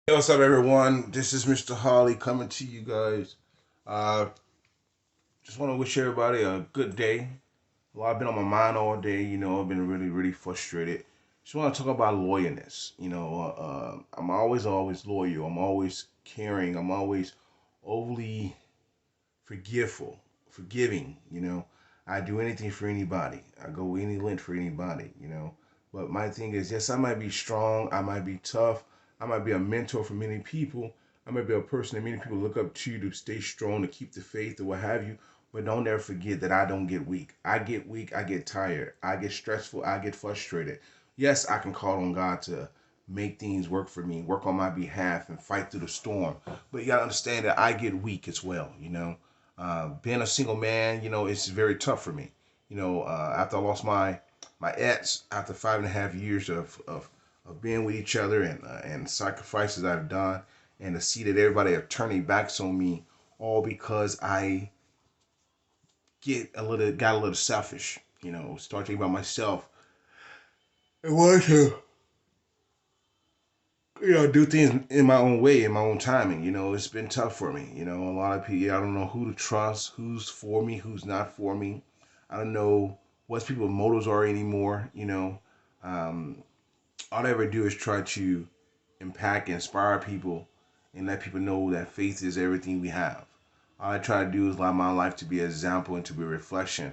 Hey, what's up, everyone? This is Mr. Holly coming to you guys. Uh, just want to wish everybody a good day. Well, I've been on my mind all day. I've been really, really frustrated. Just want to talk about loyalness. I'm always loyal. I'm always caring. I'm always overly forgiving. I do anything for anybody. I go any length for anybody. But my thing is, yes, I might be strong. I might be tough. I might be a mentor for many people. I might be a person that many people look up to stay strong, to keep the faith, or what have you. But don't ever forget that I don't get weak. I get weak. I get tired. I get stressful. I get frustrated. Yes, I can call on God to make things work for me, work on my behalf, and fight through the storm. But you gotta understand that I get weak as well. Being a single man, it's very tough for me. After I lost my ex, after 5.5 years of being with each other and sacrifices I've done, and to see that everybody are turning backs on me, all because I got a little selfish. Start thinking about myself and want to do things in my own way, in my own timing. It's been tough for me. A lot of people, I don't know who to trust, who's for me, who's not for me. I don't know what people's motives are anymore. Um, all I ever do is try to impact, inspire people, and let people know that faith is everything we have. All I try to do is allow my life to be an example and to be a reflection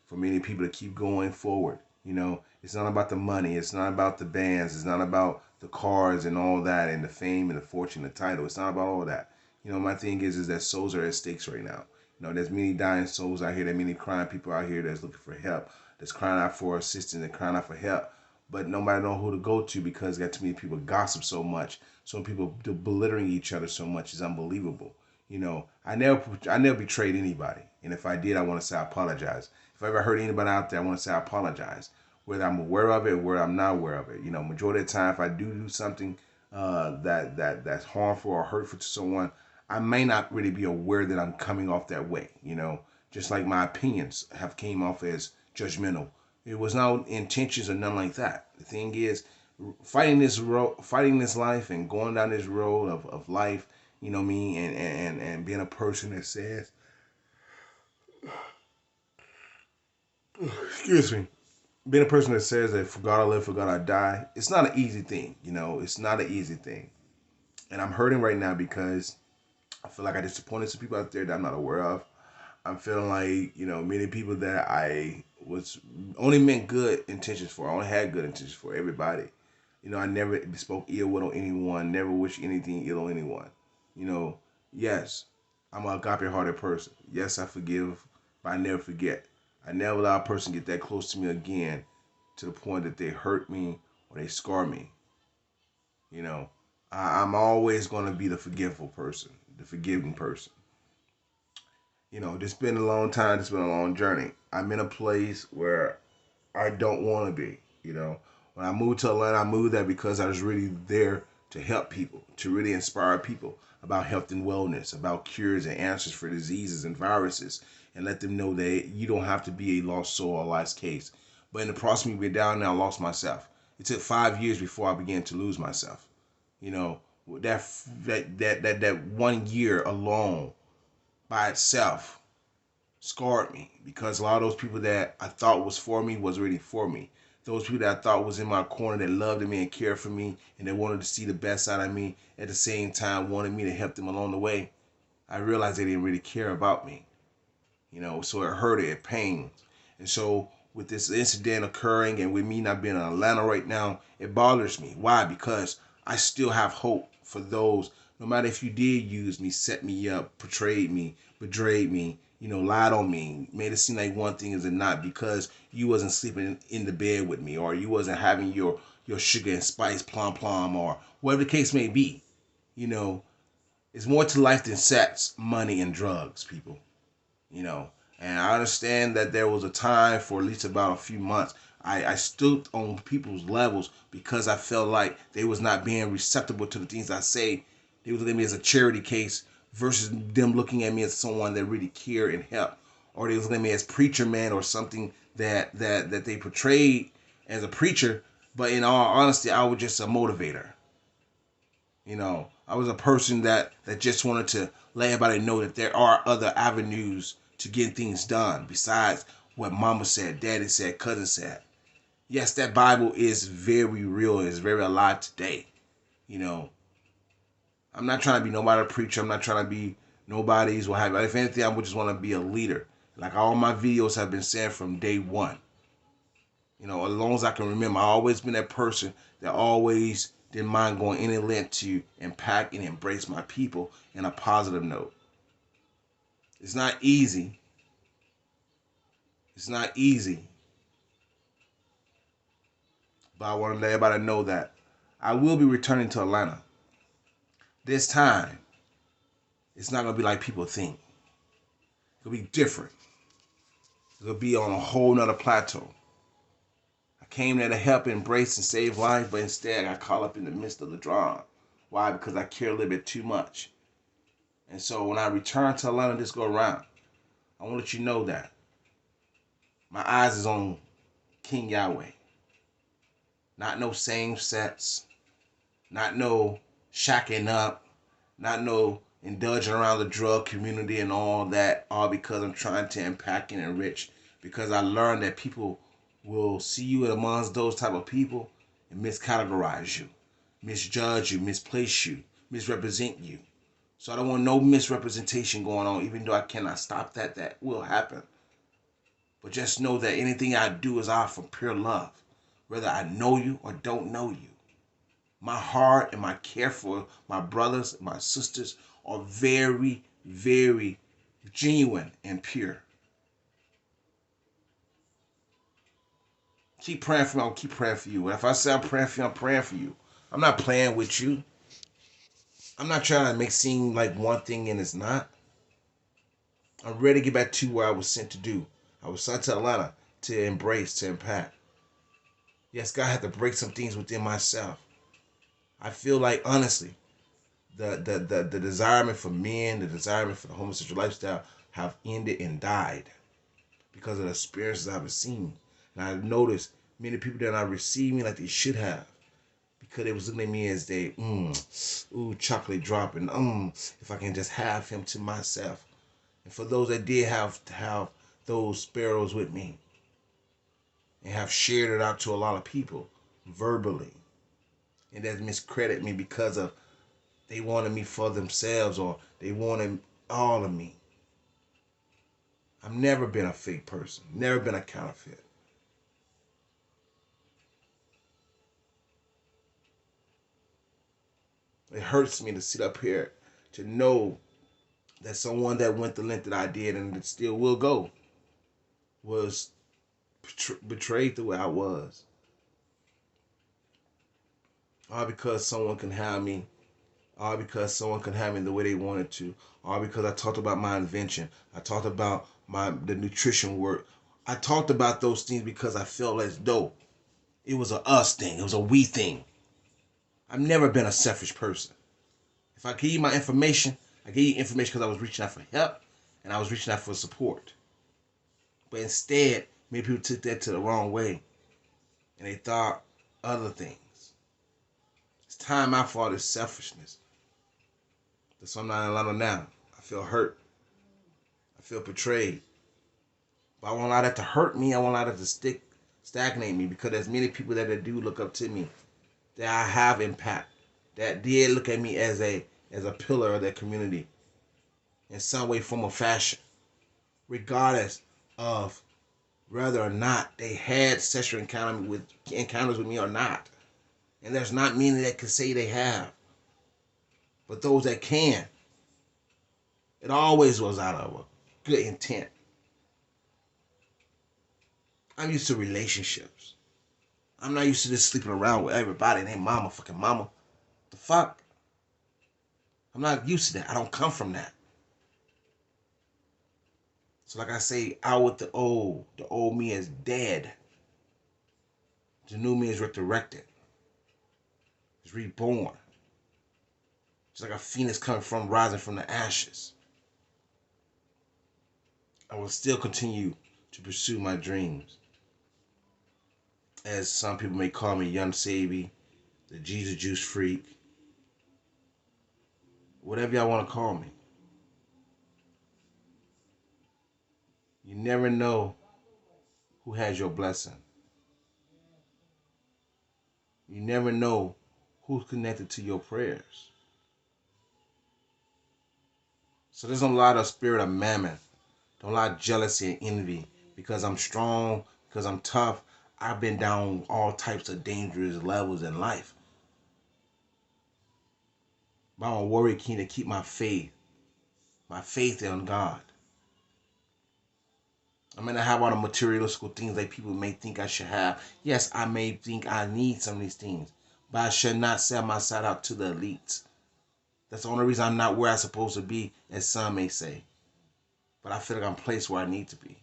for many people to keep going forward. It's not about the money. It's not about the bands. It's not about the cars and all that and the fame and the fortune, the title. It's not about all that. My thing is that souls are at stakes right now. There's many dying souls out here. There are many crying people out here that's looking for help, that's crying out for assistance and crying out for help. But nobody know who to go to because got too many people gossip so much. So people belittling each other so much is unbelievable. I never betrayed anybody, and if I did, I want to say I apologize. If I ever hurt anybody out there, I want to say I apologize, whether I'm aware of it or whether I'm not aware of it. Majority of the time, if I do something that's harmful or hurtful to someone, I may not really be aware that I'm coming off that way. Just like my opinions have came off as judgmental. It was no intentions or nothing like that. The thing is, fighting this life and going down this road of life, me, and being a person that says, excuse me, being a person that says that for God I live, for God I die, it's not an easy thing. It's not an easy thing. And I'm hurting right now because I feel like I disappointed some people out there that I'm not aware of. I'm feeling like, many people that I was only meant good intentions for. I only had good intentions for everybody. I never spoke ill will on anyone, never wish anything ill on anyone. You know, yes, I'm a agape hearted person. Yes, I forgive, but I never forget. I never allow a person to get that close to me again to the point that they hurt me or they scar me. You know, I'm always going to be the forgiveful person, the forgiving person. This been a long time. This been a long journey. I'm in a place where I don't want to be. When I moved to Atlanta, I moved there because I was really there to help people, to really inspire people about health and wellness, about cures and answers for diseases and viruses, and let them know that you don't have to be a lost soul or lost case. But in the process of me being down there, I lost myself. It took 5 years before I began to lose myself. You know, that 1 year alone by itself scarred me because a lot of those people that I thought was for me was really for me. Those people that I thought was in my corner that loved me and cared for me and they wanted to see the best out of me at the same time wanted me to help them along the way. I realized they didn't really care about me. So it hurt, it pained. And so with this incident occurring and with me not being in Atlanta right now, it bothers me. Why? Because I still have hope for those, no matter if you did use me, set me up, portrayed me, betrayed me, lied on me, made it seem like one thing is not because you wasn't sleeping in the bed with me or you wasn't having your sugar and spice plum or whatever the case may be. You know, it's more to life than sex, money, and drugs, people you know. And I understand that there was a time for at least about a few months I stood on people's levels because I felt like they was not being receptive to the things I say. They was looking at me as a charity case versus them looking at me as someone that really cared and helped. Or they was looking at me as preacher man or something that they portrayed as a preacher, but in all honesty, I was just a motivator. I was a person that just wanted to let everybody know that there are other avenues to getting things done besides what mama said, daddy said, cousin said. Yes, that Bible is very real, is very alive today. You know, I'm not trying to be nobody preacher. I'm not trying to be nobody's what have you. If anything, I would just want to be a leader. Like all my videos have been saying from day one. As long as I can remember, I always been that person that always didn't mind going any length to impact and embrace my people in a positive note. It's not easy. It's not easy. But I want to let everybody know that I will be returning to Atlanta. This time, it's not going to be like people think. It'll be different. It'll be on a whole nother plateau. I came there to help, embrace, and save lives, but instead I got caught up in the midst of the drama. Why? Because I care a little bit too much. And so when I return to Atlanta this go around, I want to let you know that my eyes is on King Yahweh. Not no same sets, not no shacking up, not no indulging around the drug community and all that, all because I'm trying to impact and enrich. Because I learned that people will see you amongst those type of people and miscategorize you, misjudge you, misplace you, misrepresent you. So I don't want no misrepresentation going on, even though I cannot stop that. That will happen. But just know that anything I do is out from pure love, whether I know you or don't know you. My heart and my care for my brothers and my sisters are very, very genuine and pure. Keep praying for me. I'll keep praying for you. If I say I'm praying for you, I'm praying for you. I'm not playing with you. I'm not trying to make it seem like one thing and it's not. I'm ready to get back to where I was sent to do. I was sent to Atlanta to embrace, to impact. Yes, God had to break some things within myself. I feel like honestly, the desirement for men, the desirement for the homosexual lifestyle have ended and died because of the experiences I've seen. And I've noticed many people that are receiving me like they should have. Because they was looking at me as they, ooh, chocolate dropping, if I can just have him to myself. And for those that did have to have those sparrows with me and have shared it out to a lot of people verbally and that miscredit me because of they wanted me for themselves or they wanted all of me. I've never been a fake person, never been a counterfeit. It hurts me to sit up here to know that someone that went the length that I did and that still will go was betrayed the way I was. All because someone can have me. All because someone can have me the way they wanted to. All because I talked about my invention. I talked about the nutrition work. I talked about those things because I felt as though it was a us thing. It was a we thing. I've never been a selfish person. If I give you my information, I gave you information because I was reaching out for help and I was reaching out for support. But instead, many people took that to the wrong way and they thought other things. It's time out for all this selfishness. That's why I'm not in Atlanta now. I feel hurt. I feel betrayed. But I won't allow that to hurt me. I won't allow that to stagnate me because there's many people that do look up to me, that I have impact, that did look at me as a pillar of their community in some way, form, or fashion, regardless of whether or not they had sexual encounters with me or not. And there's not many that can say they have. But those that can, it always was out of a good intent. I'm used to relationships. I'm not used to just sleeping around with everybody and their mama, fucking mama. The fuck? I'm not used to that. I don't come from that. So like I say, out with the old. The old me is dead. The new me is resurrected. It's reborn. It's like a phoenix rising from the ashes. I will still continue to pursue my dreams. As some people may call me Young Savvy, the Jesus Juice Freak. whatever y'all want to call me. You never know who has your blessing. You never know who's connected to your prayers. So there's a lot of spirit of mammon, a lot of jealousy and envy because I'm strong, because I'm tough. I've been down all types of dangerous levels in life. But I'm a warrior king to keep my faith in God. I mean, I have all the materialistic things that people may think I should have. Yes, I may think I need some of these things, but I should not sell myself out to the elites. That's the only reason I'm not where I'm supposed to be, as some may say. But I feel like I'm placed where I need to be.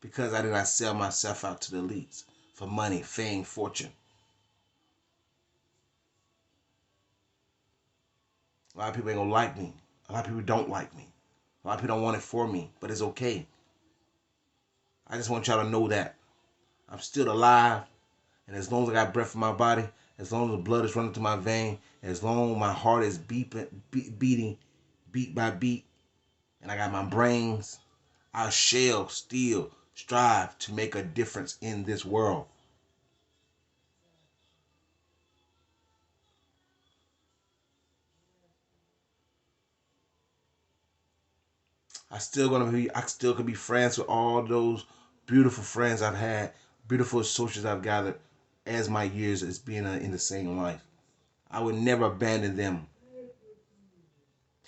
Because I did not sell myself out to the elites for money, fame, fortune. A lot of people ain't gonna like me. A lot of people don't like me. A lot of people don't want it for me, but it's okay. I just want y'all to know that I'm still alive, and as long as I got breath in my body, as long as the blood is running through my vein, as long as my heart is beating beat by beat, and I got my brains, I shall still strive to make a difference in this world. I still could be friends with all those beautiful friends I've had, beautiful associates I've gathered as my years as being in the same life. I would never abandon them.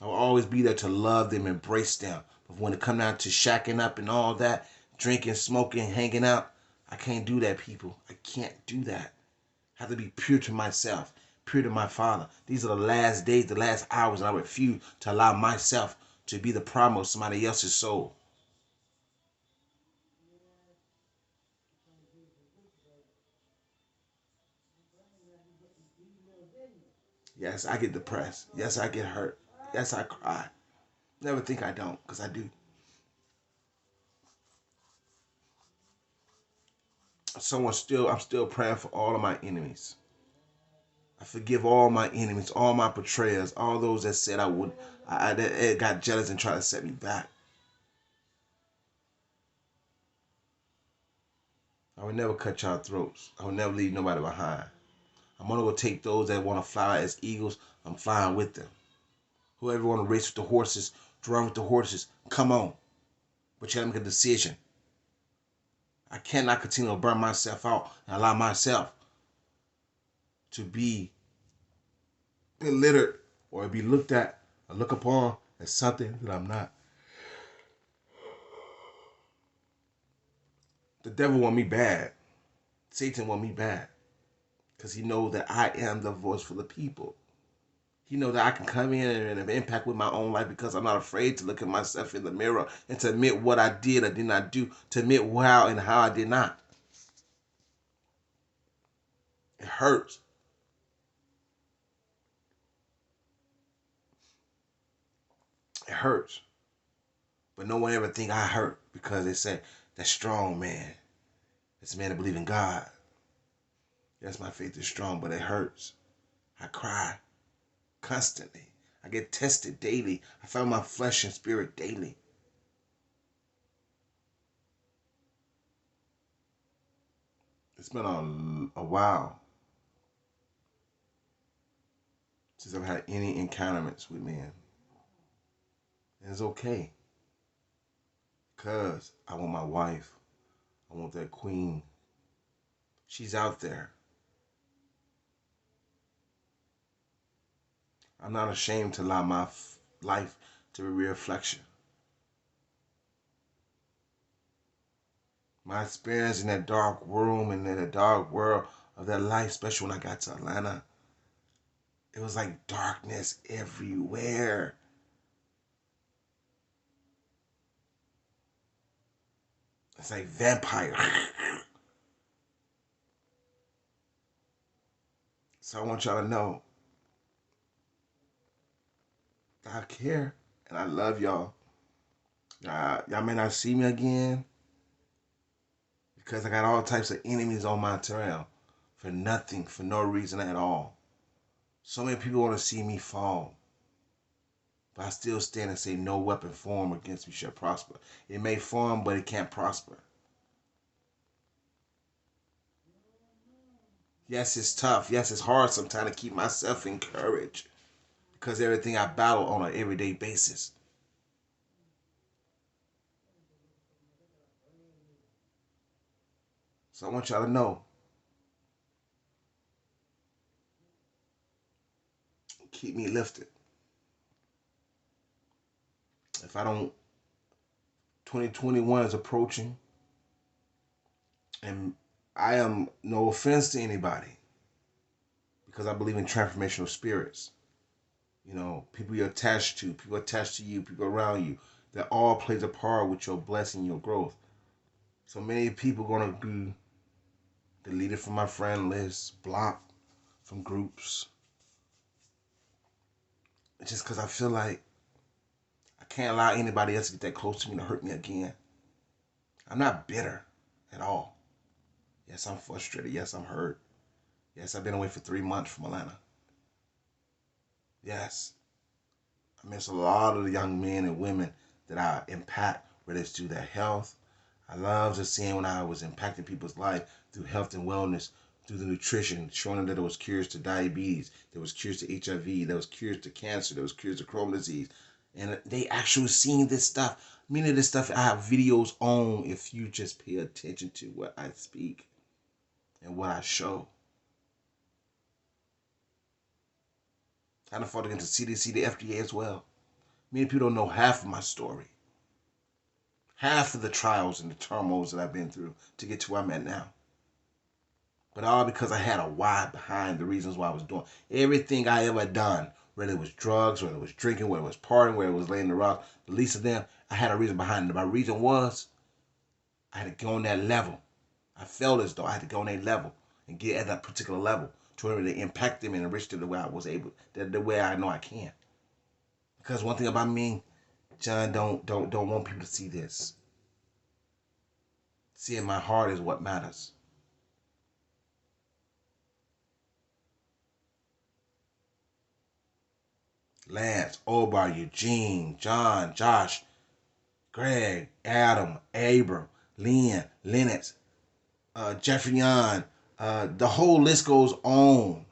I will always be there to love them, embrace them. But when it comes down to shacking up and all that, drinking, smoking, hanging out, I can't do that, people. I can't do that. I have to be pure to myself, pure to my Father. These are the last days, the last hours, and I refuse to allow myself to be the problem of somebody else's soul. Yes, I get depressed. Yes, I get hurt. Yes, I cry. Never think I don't, because I do. I'm still praying for all of my enemies. I forgive all my enemies, all my betrayers, all those that said I would, that got jealous and tried to set me back. I would never cut y'all throats. I would never leave nobody behind. I'm gonna go take those that want to fly as eagles. I'm flying with them. Whoever want to race with the horses, run with the horses, come on. But you gotta make a decision. I cannot continue to burn myself out and allow myself to be belittled or be looked at or looked upon as something that I'm not. The devil want me bad. Satan want me bad. Because he knows that I am the voice for the people. He knows that I can come in and have impact with my own life because I'm not afraid to look at myself in the mirror and to admit what I did or did not do, to admit how and how I did not. It hurts. It hurts. But no one ever think I hurt because they say, that strong man. This man that believe in God. Yes, my faith is strong, but it hurts. I cry constantly. I get tested daily. I find my flesh and spirit daily. It's been a while since I've had any encounterments with men. And it's okay. Because I want my wife. I want that queen. She's out there. I'm not ashamed to allow my life to be a reflection. My experience in that dark room and in the dark world of that life, especially when I got to Atlanta, it was like darkness everywhere. It's like vampire. So I want y'all to know I care and I love y'all. Y'all may not see me again because I got all types of enemies on my trail for nothing, for no reason at all. So many people want to see me fall. But I still stand and say, no weapon formed against me shall prosper. It may form, but it can't prosper. Yes, it's tough. Yes, it's hard sometimes to keep myself encouraged because everything I battle on an everyday basis. So I want y'all to know, keep me lifted. If I don't, 2021 is approaching, and I am no offense to anybody because I believe in transformational spirits. You know, people you're attached to, people attached to you, people around you, that all plays a part with your blessing, your growth. So many people gonna be deleted from my friend list, blocked from groups. It's just because I feel like I can't allow anybody else to get that close to me to hurt me again. I'm not bitter at all. Yes, I'm frustrated. Yes, I'm hurt. Yes, I've been away for 3 months from Atlanta. Yes, I miss a lot of the young men and women that I impact, whether it's through their health. I love just seeing when I was impacting people's life through health and wellness, through the nutrition, showing them that there was cures to diabetes, there was cures to HIV, there was cures to cancer, there was cures to Crohn's disease. And they actually seen this stuff. Many of this stuff I have videos on if you just pay attention to what I speak and what I show. I done fought against the CDC, the FDA as well. Many people don't know half of my story. Half of the trials and the turmoils that I've been through to get to where I'm at now. But all because I had a why behind the reasons why I was doing everything I ever done, whether it was drugs, whether it was drinking, whether it was partying, whether it was laying the rock, the least of them, I had a reason behind it. My reason was I had to go on that level. I felt as though I had to go on that level and get at that particular level to really impact them and enrich them the way I was able, the way I know I can. Because one thing about me, John, don't want people to see this. Seeing my heart is what matters. Lance, Obar, Eugene, John, Josh, Greg, Adam, Abram, Lynn, Lennox, Jeffrey Young, the whole list goes on.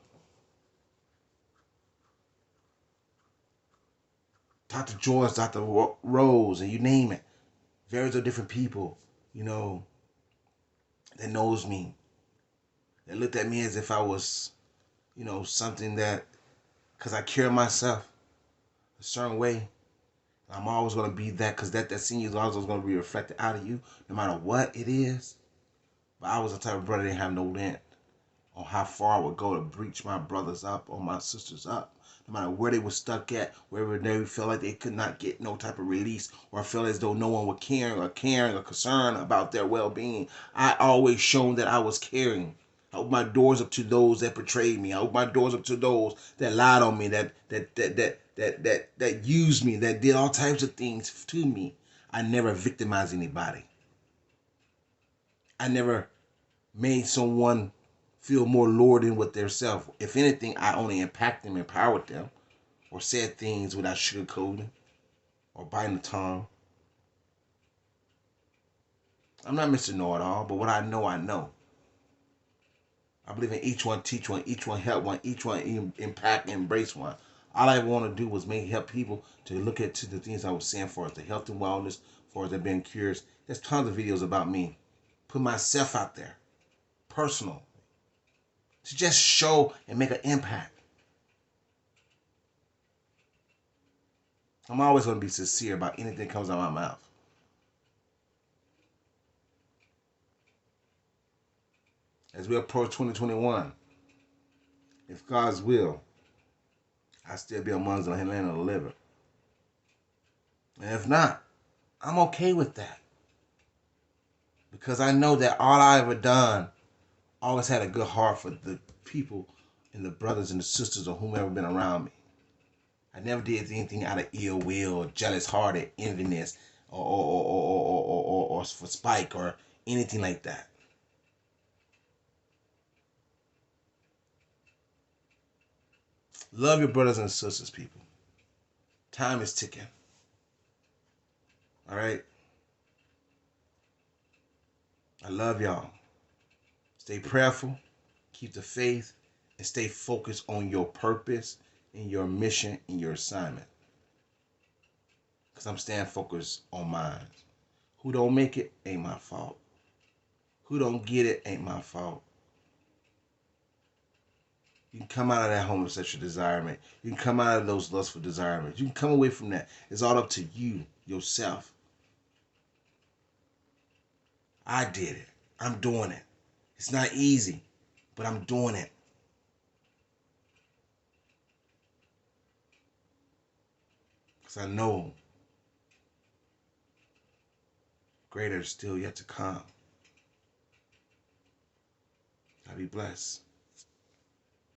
Dr. George, Dr. Rose, and you name it. Various of different people, you know, that knows me. That looked at me as if I was, something that, because I carry myself a certain way, I'm always going to be that because that's in you is always going to be reflected out of you, no matter what it is. But I was the type of brother that didn't have no limit on how far I would go to breach my brothers up or my sisters up. No matter where they were stuck at, wherever they felt like they could not get no type of release or felt as though no one was caring or concerned about their well-being. I always shown that I was caring. I opened my doors up to those that betrayed me. I opened my doors up to those that lied on me, that used me, that did all types of things to me. I never victimized anybody. I never made someone feel more lower than with their self. If anything, I only impacted them, empowered them, or said things without sugarcoating or biting the tongue. I'm not Mr. Know-it-all, but what I know, I know. I believe in each one, teach one, each one help one, each one impact and embrace one. All I want to do was help people to look at to the things I was saying for us, the health and wellness, for us that being curious. There's tons of videos about me. Put myself out there, personal, to just show and make an impact. I'm always going to be sincere about anything that comes out of my mouth. As we approach 2021, if God's will, I still be amongst the land of the living. And if not, I'm okay with that. Because I know that all I ever done always had a good heart for the people and the brothers and the sisters or whomever been around me. I never did anything out of ill will, or jealous hearted, enviness, or for spite or anything like that. Love your brothers and sisters, people. Time is ticking. All right. I love y'all. Stay prayerful, keep the faith, and stay focused on your purpose and your mission and your assignment. Because I'm staying focused on mine. Who don't make it ain't my fault. Who don't get it ain't my fault. You can come out of that homosexual desirement. You can come out of those lustful desirements. You can come away from that. It's all up to you, yourself. I did it. I'm doing it. It's not easy, but I'm doing it. Because I know greater is still yet to come. God be blessed.